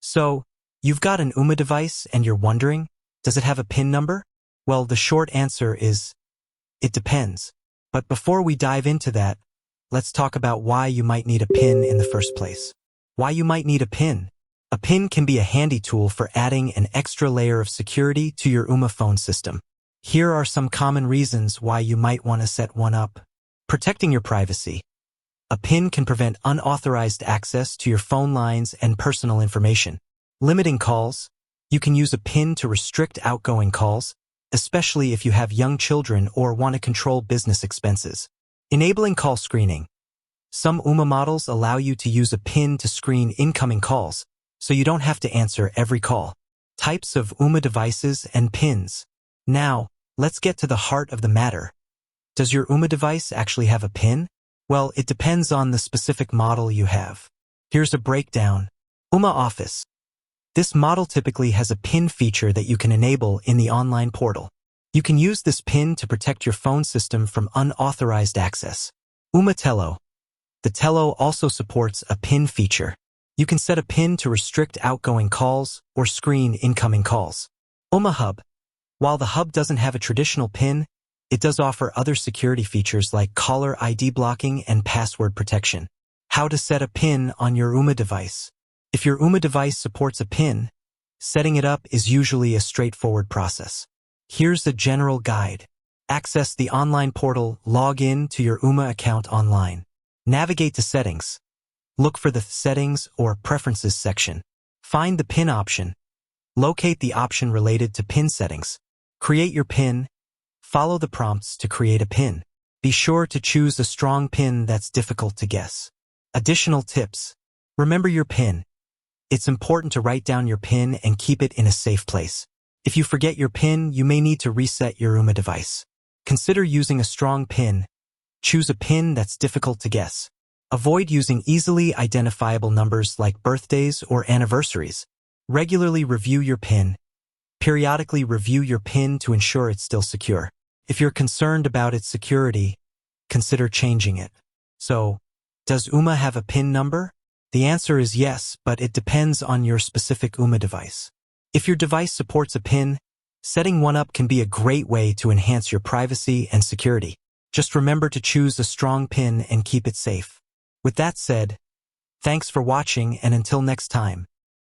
So, you've got an Ooma device and you're wondering, does it have a PIN number? Well, the short answer is, it depends. But before we dive into that, let's talk about why you might need a PIN in the first place. Why you might need a PIN. A PIN can be a handy tool for adding an extra layer of security to your Ooma phone system. Here are some common reasons why you might want to set one up. Protecting your privacy. A PIN can prevent unauthorized access to your phone lines and personal information. Limiting calls. You can use a PIN to restrict outgoing calls, especially if you have young children or want to control business expenses. Enabling call screening. Some Ooma models allow you to use a PIN to screen incoming calls, so you don't have to answer every call. Types of Ooma devices and PINs. Now, let's get to the heart of the matter. Does your Ooma device actually have a PIN? Well, it depends on the specific model you have. Here's a breakdown. Ooma Office. This model typically has a PIN feature that you can enable in the online portal. You can use this PIN to protect your phone system from unauthorized access. Ooma Tello. The Tello also supports a PIN feature. You can set a PIN to restrict outgoing calls or screen incoming calls. Ooma Hub. While the Hub doesn't have a traditional PIN, it does offer other security features like caller ID blocking and password protection. How to set a PIN on your Ooma device. If your Ooma device supports a PIN, setting it up is usually a straightforward process. Here's a general guide. Access the online portal, log in to your Ooma account online. Navigate to Settings. Look for the Settings or Preferences section. Find the PIN option. Locate the option related to PIN settings. Create your PIN. Follow the prompts to create a PIN. Be sure to choose a strong PIN that's difficult to guess. Additional tips. Remember your PIN. It's important to write down your PIN and keep it in a safe place. If you forget your PIN, you may need to reset your Ooma device. Consider using a strong PIN. Choose a PIN that's difficult to guess. Avoid using easily identifiable numbers like birthdays or anniversaries. Regularly review your PIN. Periodically review your PIN to ensure it's still secure. If you're concerned about its security, consider changing it. So, does Ooma have a PIN number? The answer is yes, but it depends on your specific Ooma device. If your device supports a PIN, setting one up can be a great way to enhance your privacy and security. Just remember to choose a strong PIN and keep it safe. With that said, thanks for watching, and until next time.